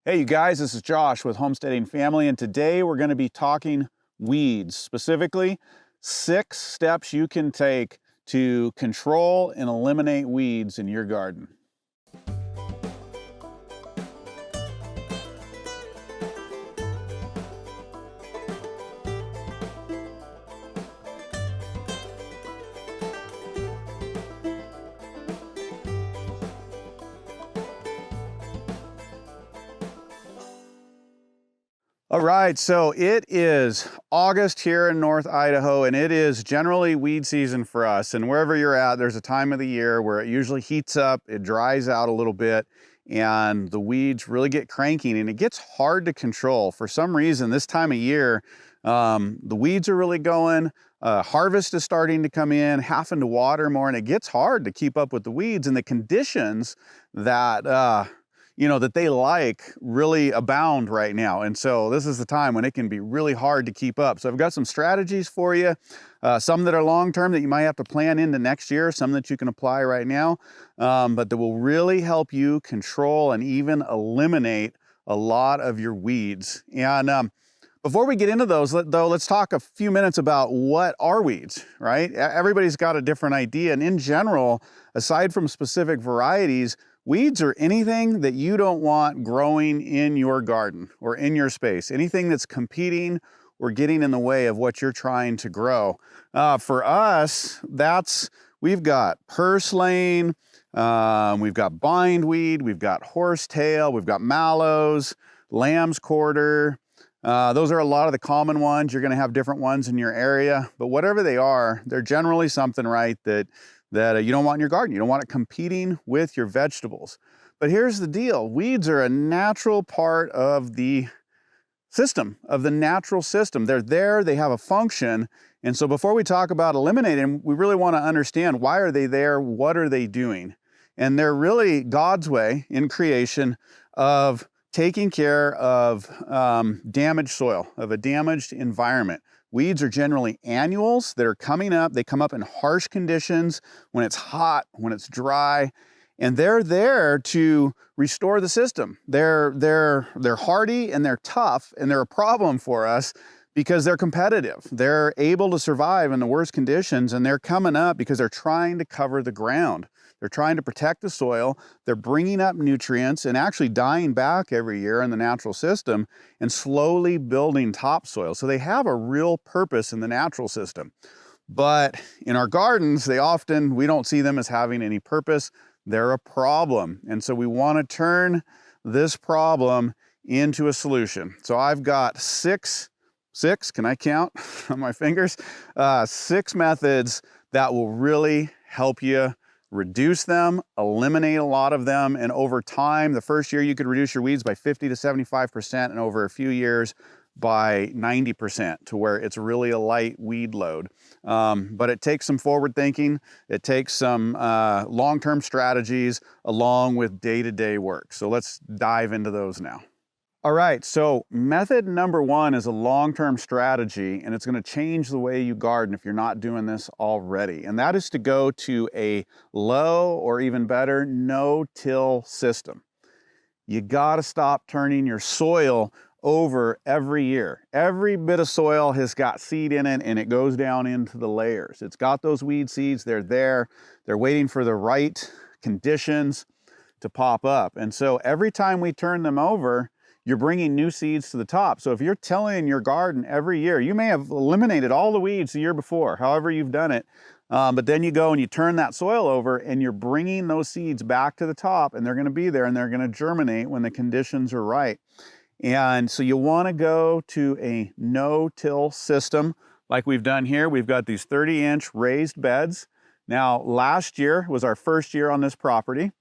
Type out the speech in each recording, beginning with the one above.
Hey, you guys, this is Josh with Homesteading Family, and today we're going to be talking weeds, specifically 6 steps you can take to control and eliminate weeds in your garden. All right, so it is August here in North Idaho, and it is generally weed season for us. And wherever you're at, there's a time of the year where it usually heats up, it dries out a little bit, and the weeds really get cranky, and it gets hard to control. For some reason, this time of year, the weeds are really going, harvest is starting to come in, having to water more, and it gets hard to keep up with the weeds, and the conditions that that they like really abound right now. And so this is the time when it can be really hard to keep up. So I've got some strategies for you, some that are long-term that you might have to plan into next year, some that you can apply right now, but that will really help you control and even eliminate a lot of your weeds. And before we get into those, though, let's talk a few minutes about what are weeds, right? Everybody's got a different idea. And in general, aside from specific varieties, weeds are anything that you don't want growing in your garden or in your space, anything that's competing or getting in the way of what you're trying to grow. For us, we've got purslane, we've got bindweed, we've got horsetail, we've got mallows, lamb's quarter. Those are a lot of the common ones. You're gonna have different ones in your area, but whatever they are, they're generally something, right, that you don't want in your garden. You don't want it competing with your vegetables. But here's the deal. Weeds are a natural part of the system, of the natural system. They're there, they have a function. And so before we talk about eliminating them, we really want to understand, why are they there? What are they doing? And they're really God's way in creation of taking care of damaged soil, of a damaged environment. Weeds are generally annuals that are coming up. They come up in harsh conditions, when it's hot, when it's dry, and they're there to restore the system. They're hardy and they're tough, and they're a problem for us because they're competitive. They're able to survive in the worst conditions, and they're coming up because they're trying to cover the ground. They're trying to protect the soil. They're bringing up nutrients and actually dying back every year in the natural system and slowly building topsoil. So they have a real purpose in the natural system. But in our gardens, we don't see them as having any purpose. They're a problem. And so we want to turn this problem into a solution. So I've got six, can I count on my fingers? 6 methods that will really help you reduce them, eliminate a lot of them, and over time, the first year you could reduce your weeds by 50 to 75%, and over a few years by 90%, to where it's really a light weed load. But it takes some forward thinking, it takes some long-term strategies along with day-to-day work. So let's dive into those now. All right, so method number 1 is a long-term strategy, and it's going to change the way you garden if you're not doing this already. And that is to go to a low, or even better, no-till system. You got to stop turning your soil over every year. Every bit of soil has got seed in it, and it goes down into the layers. It's got those weed seeds. They're there. They're waiting for the right conditions to pop up. And so every time we turn them over, you're bringing new seeds to the top. So if you're tilling your garden every year, you may have eliminated all the weeds the year before, however you've done it, but then you go and you turn that soil over, and you're bringing those seeds back to the top, and they're gonna be there, and they're gonna germinate when the conditions are right. And so you wanna go to a no-till system like we've done here. We've got these 30-inch raised beds. Now, last year was our first year on this property,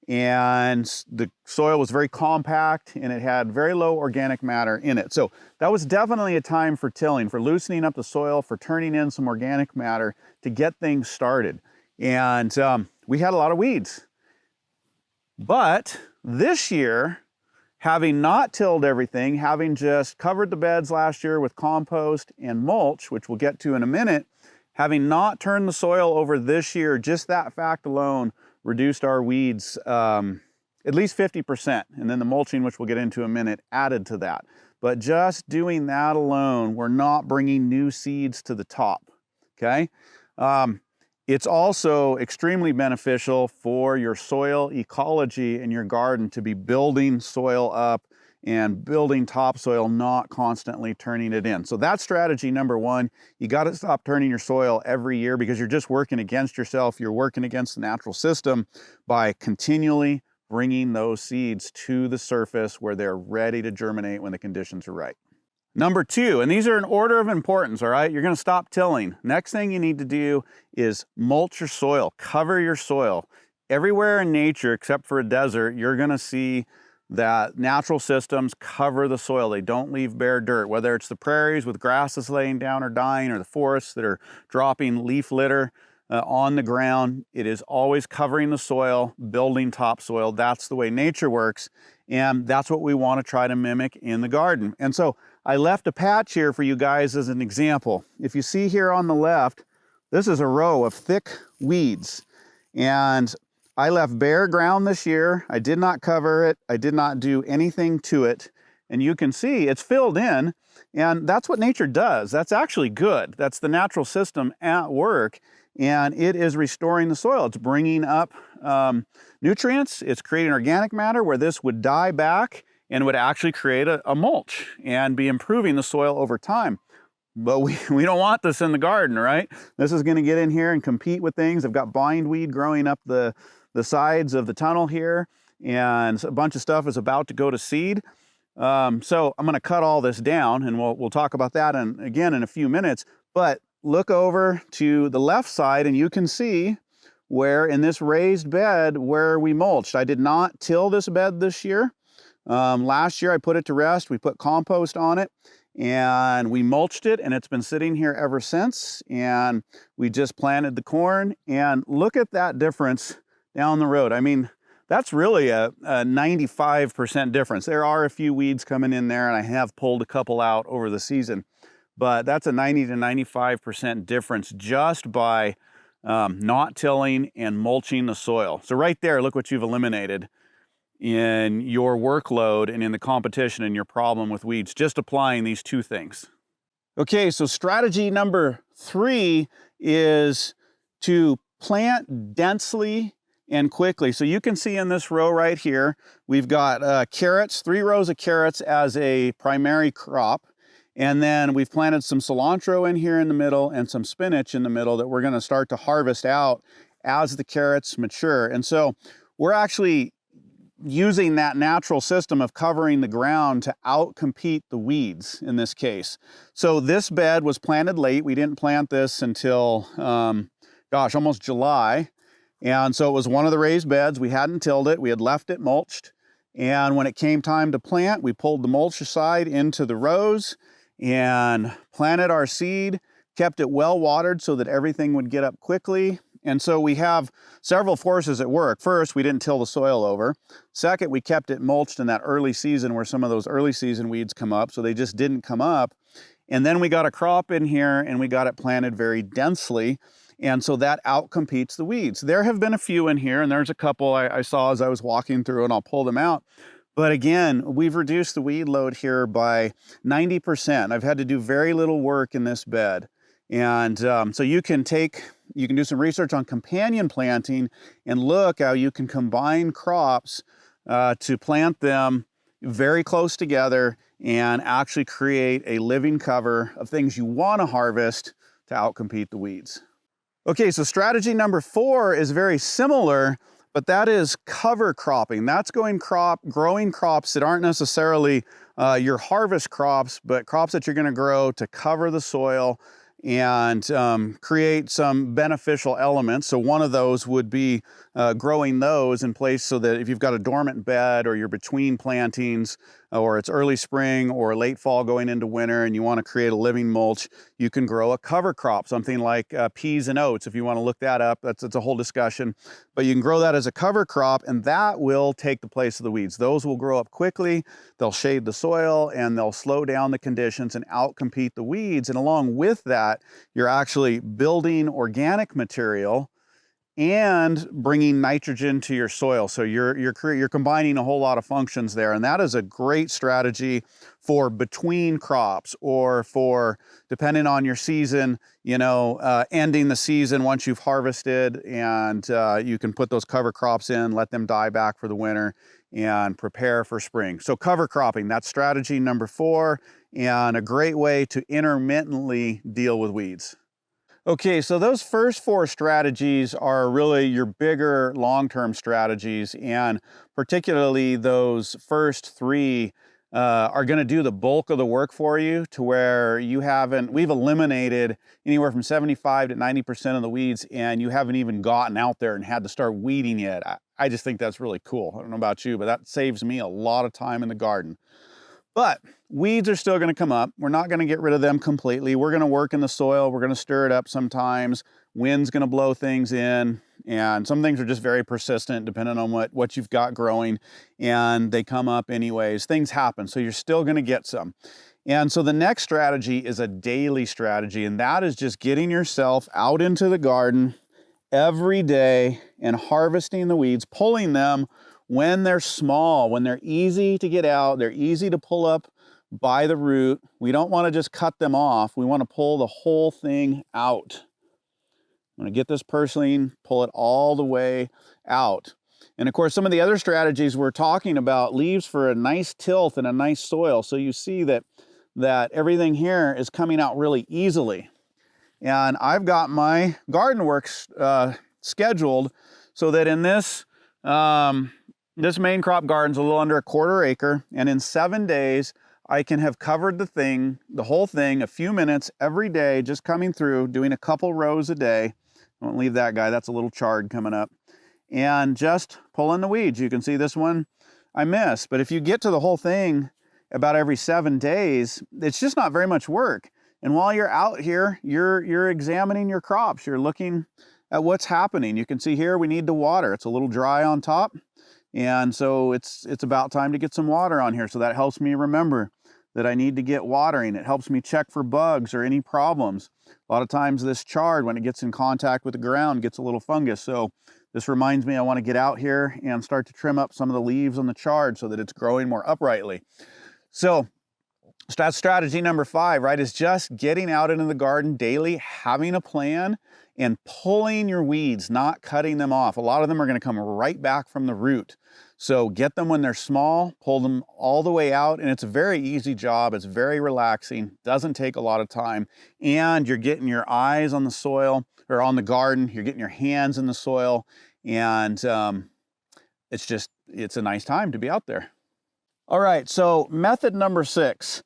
and the soil was very compact, and it had very low organic matter in it. So that was definitely a time for tilling, for loosening up the soil, for turning in some organic matter to get things started. And we had a lot of weeds. But this year, having not tilled everything, having just covered the beds last year with compost and mulch, which we'll get to in a minute, having not turned the soil over this year, just that fact alone reduced our weeds at least 50%, and then the mulching, which we'll get into in a minute, added to that. But just doing that alone, we're not bringing new seeds to the top, okay? It's also extremely beneficial for your soil ecology in your garden to be building soil up and building topsoil, not constantly turning it in. So that's strategy number one. You got to stop turning your soil every year because you're just working against yourself. You're working against the natural system by continually bringing those seeds to the surface where they're ready to germinate when the conditions are right. Number two, and these are in order of importance, all right? You're gonna stop tilling. Next thing you need to do is mulch your soil, cover your soil. Everywhere in nature, except for a desert, you're gonna see that natural systems cover the soil. They don't leave bare dirt, whether it's the prairies with grasses laying down or dying, or the forests that are dropping leaf litter on the ground. It is always covering the soil, building topsoil. That's the way nature works, and that's what we want to try to mimic in the garden. And so I left a patch here for you guys as an example. If you see here on the left, this is a row of thick weeds, and I left bare ground this year. I did not cover it. I did not do anything to it. And you can see it's filled in, and that's what nature does. That's actually good. That's the natural system at work, and it is restoring the soil. It's bringing up nutrients. It's creating organic matter where this would die back and would actually create a mulch and be improving the soil over time. But we don't want this in the garden, right? This is going to get in here and compete with things. I've got bindweed growing up the sides of the tunnel here, and a bunch of stuff is about to go to seed. So I'm going to cut all this down, and we'll talk about that again in a few minutes. But look over to the left side, and you can see where in this raised bed where we mulched. I did not till this bed this year. Last year I put it to rest. We put compost on it and we mulched it, and it's been sitting here ever since. And we just planted the corn, and look at that difference down the road. I mean, that's really a 95% difference. There are a few weeds coming in there, and I have pulled a couple out over the season, but that's a 90 to 95% difference just by not tilling and mulching the soil. So right there, look what you've eliminated in your workload and in the competition and your problem with weeds, just applying these two things. Okay, so strategy number three is to plant densely and quickly. So you can see in this row right here, we've got carrots, 3 rows of carrots as a primary crop. And then we've planted some cilantro in here in the middle and some spinach in the middle that we're going to start to harvest out as the carrots mature. And so we're actually using that natural system of covering the ground to outcompete the weeds in this case. So this bed was planted late. We didn't plant this until, almost July. And so it was one of the raised beds. We hadn't tilled it. We had left it mulched. And when it came time to plant, we pulled the mulch aside into the rows and planted our seed, kept it well watered so that everything would get up quickly. And so we have several forces at work. First, we didn't till the soil over. Second, we kept it mulched in that early season where some of those early season weeds come up, so they just didn't come up. And then we got a crop in here and we got it planted very densely. And so that outcompetes the weeds. There have been a few in here, and there's a couple I saw as I was walking through, and I'll pull them out. But again, we've reduced the weed load here by 90%. I've had to do very little work in this bed. And so you can do some research on companion planting and look how you can combine crops to plant them very close together and actually create a living cover of things you want to harvest to outcompete the weeds. Okay, so strategy number 4 is very similar, but that is cover cropping. That's growing crops that aren't necessarily your harvest crops, but crops that you're going to grow to cover the soil and create some beneficial elements. So one of those would be growing those in place so that if you've got a dormant bed or you're between plantings or it's early spring or late fall going into winter and you want to create a living mulch, you can grow a cover crop, something like peas and oats. If you want to look that up, that's a whole discussion. But you can grow that as a cover crop, and that will take the place of the weeds. Those will grow up quickly, they'll shade the soil, and they'll slow down the conditions and outcompete the weeds. And along with that, you're actually building organic material and bringing nitrogen to your soil. So you're combining a whole lot of functions there, and that is a great strategy for between crops, or for, depending on your season, you know, ending the season once you've harvested, and you can put those cover crops in, let them die back for the winter, and prepare for spring. So cover cropping, that's strategy number 4, and a great way to intermittently deal with weeds. Okay, so those first 4 strategies are really your bigger long-term strategies, and particularly those first 3 are going to do the bulk of the work for you, to where we've eliminated anywhere from 75 to 90% of the weeds, and you haven't even gotten out there and had to start weeding yet. I just think that's really cool. I don't know about you, but that saves me a lot of time in the garden. But weeds are still going to come up. We're not going to get rid of them completely. We're going to work in the soil. We're going to stir it up sometimes. Wind's going to blow things in. And some things are just very persistent depending on what you've got growing. And they come up anyways. Things happen. So you're still going to get some. And so the next strategy is a daily strategy. And that is just getting yourself out into the garden every day and harvesting the weeds, pulling them when they're small, when they're easy to get out, they're easy to pull up by the root. We don't want to just cut them off. We want to pull the whole thing out. I'm going to get this purslane, pull it all the way out. And of course, some of the other strategies we're talking about leaves for a nice tilth and a nice soil. So you see that everything here is coming out really easily. And I've got my garden work scheduled so that in this main crop garden's a little under 1/4 acre, and in 7 days, I can have covered the whole thing, a few minutes every day, just coming through, doing a couple rows a day. I won't leave that guy, that's a little chard coming up. And just pulling the weeds. You can see this one I missed, but if you get to the whole thing about every 7 days, it's just not very much work. And while you're out here, you're examining your crops. You're looking at what's happening. You can see here we need to water. It's a little dry on top. And so it's about time to get some water on here. So that helps me remember that I need to get watering. It helps me check for bugs or any problems. A lot of times this chard, when it gets in contact with the ground, gets a little fungus. So this reminds me I want to get out here and start to trim up some of the leaves on the chard so that it's growing more uprightly. So that's strategy number 5, right? Is just getting out into the garden daily, having a plan, and pulling your weeds, not cutting them off. A lot of them are going to come right back from the root. So get them when they're small, pull them all the way out, and it's a very easy job. It's very relaxing, doesn't take a lot of time, and you're getting your eyes on the soil, or on the garden, you're getting your hands in the soil, and it's a nice time to be out there. All right, so method number 6,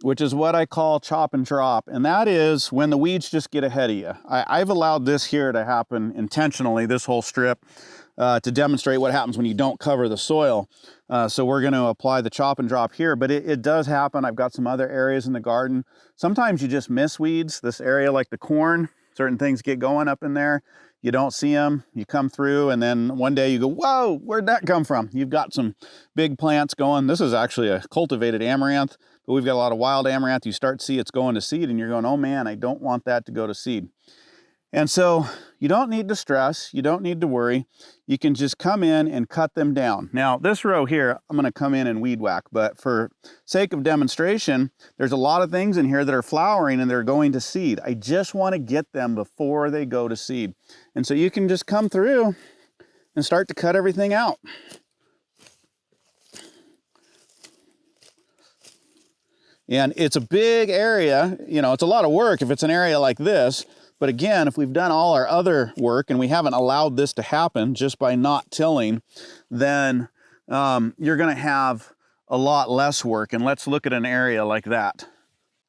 which is what I call chop and drop, and that is when the weeds just get ahead of you. I've allowed this here to happen intentionally, this whole strip, to demonstrate what happens when you don't cover the soil. So we're going to apply the chop and drop here, but it does happen. I've got some other areas in the garden. Sometimes you just miss weeds. This area like the corn, certain things get going up in there. You don't see them, you come through, and then one day you go, whoa, where'd that come from? You've got some big plants going. This is actually a cultivated amaranth, but we've got a lot of wild amaranth. You start to see it's going to seed, and you're going, oh man, I don't want that to go to seed. And so you don't need to stress, you don't need to worry. You can just come in and cut them down. Now this row here, I'm gonna come in and weed whack, but for sake of demonstration, there's a lot of things in here that are flowering and they're going to seed. I just wanna get them before they go to seed. And so you can just come through and start to cut everything out. And it's a big area, you know, it's a lot of work if it's an area like this. But again, if we've done all our other work and we haven't allowed this to happen just by not tilling, then you're going to have a lot less work. And let's look at an area like that.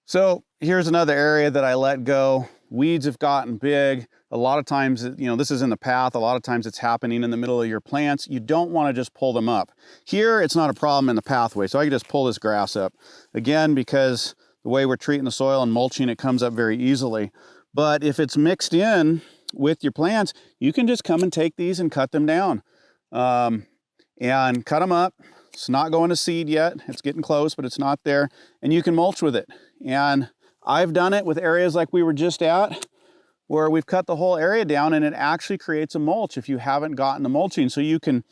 So here's another area that I let go. Weeds have gotten big. A lot of times, you know, this is in the path. A lot of times it's happening in the middle of your plants. You don't want to just pull them up. Here, it's not a problem in the pathway. So I can just pull this grass up. Again, because the way we're treating the soil and mulching, it comes up very easily. But if it's mixed in with your plants, you can just come and take these and cut them down and cut them up. It's not going to seed yet. It's getting close, but it's not there. And you can mulch with it. And I've done it with areas like we were just at, where we've cut the whole area down, and it actually creates a mulch if you haven't gotten the mulching. So you can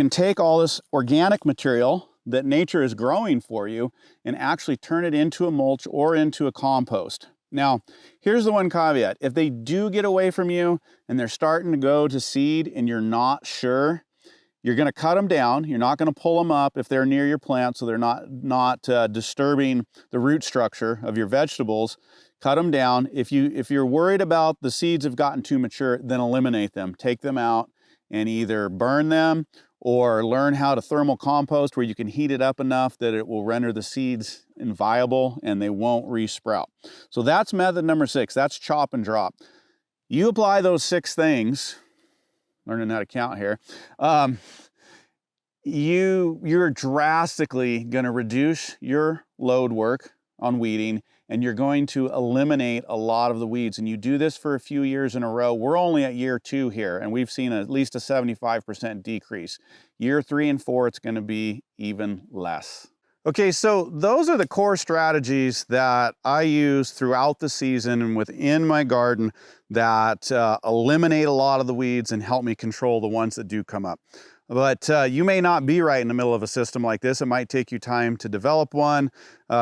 take all this organic material that nature is growing for you and actually turn it into a mulch or into a compost. Now, here's the one caveat. If they do get away from you and they're starting to go to seed and you're not sure, you're going to cut them down. You're not going to pull them up if they're near your plant, so they're not disturbing the root structure of your vegetables. Cut them down. If you're worried about the seeds have gotten too mature, then eliminate them. Take them out and either burn them or learn how to thermal compost, where you can heat it up enough that it will render the seeds inviable and they won't re-sprout. So that's method number 6. That's chop and drop. You apply those 6 things, learning how to count here, you're drastically going to reduce your load work on weeding, and you're going to eliminate a lot of the weeds. And you do this for a few years in a row. We're only at year 2 here, and we've seen at least a 75% decrease. Year 3 and 4, it's going to be even less. Okay, so those are the core strategies that I use throughout the season and within my garden that eliminate a lot of the weeds and help me control the ones that do come up. But you may not be right in the middle of a system like this. It might take you time to develop one.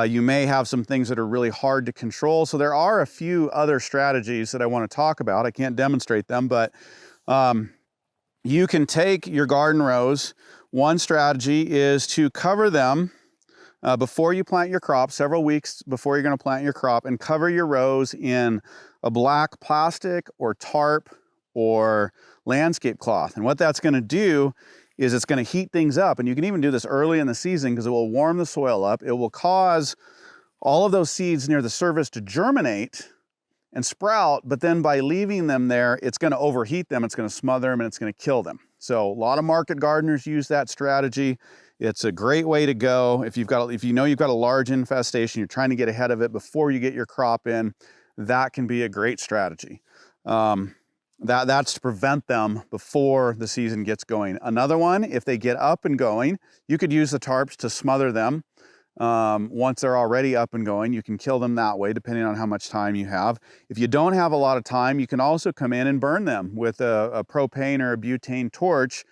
You may have some things that are really hard to control. So there are a few other strategies that I want to talk about. I can't demonstrate them, but you can take your garden rows. One strategy is to cover them before you plant your crop, several weeks before you're going to plant your crop, and cover your rows in a black plastic or tarp or landscape cloth. And what that's going to do is it's going to heat things up. And you can even do this early in the season because it will warm the soil up. It will cause all of those seeds near the surface to germinate and sprout, but then by leaving them there, it's going to overheat them, it's going to smother them, and it's going to kill them. So a lot of market gardeners use that strategy. It's a great way to go. If you know you've got a large infestation, you're trying to get ahead of it before you get your crop in, that can be a great strategy. That's to prevent them before the season gets going. Another one, if they get up and going, you could use the tarps to smother them. Once they're already up and going, you can kill them that way, depending on how much time you have. If you don't have a lot of time, you can also come in and burn them with a propane or a butane torch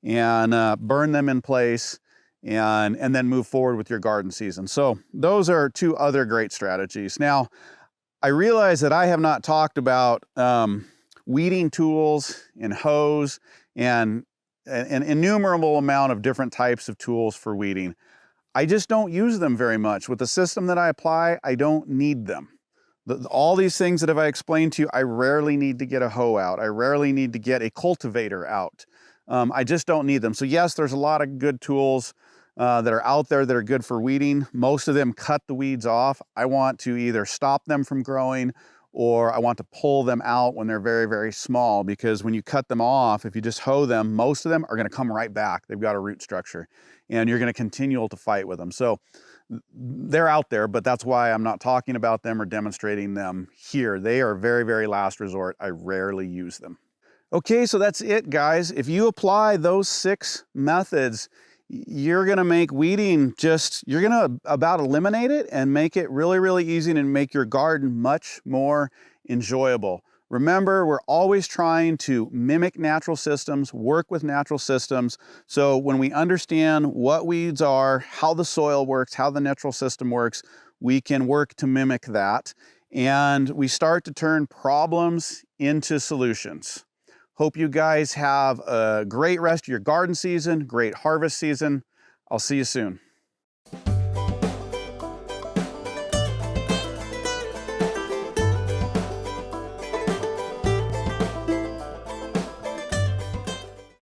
and burn them in place and then move forward with your garden season. So those are 2 other great strategies. Now, I realize that I have not talked about weeding tools and hose and an innumerable amount of different types of tools for weeding. I just don't use them very much. With the system that I apply, I don't need them. All these things that have I explained to you, I rarely need to get a hoe out. I rarely need to get a cultivator out. I just don't need them. So yes, there's a lot of good tools that are out there that are good for weeding. Most of them cut the weeds off. I want to either stop them from growing or I want to pull them out when they're very, very small, because when you cut them off, if you just hoe them, most of them are going to come right back. They've got a root structure and you're going to continue to fight with them. So they're out there, but that's why I'm not talking about them or demonstrating them here. They are very, very last resort. I rarely use them. Okay, so that's it, guys. If you apply those 6 methods, you're going to make weeding you're going to about eliminate it and make it really, really easy and make your garden much more enjoyable. Remember, we're always trying to mimic natural systems, work with natural systems. So when we understand what weeds are, how the soil works, how the natural system works, we can work to mimic that. And we start to turn problems into solutions. Hope you guys have a great rest of your garden season, great harvest season. I'll see you soon.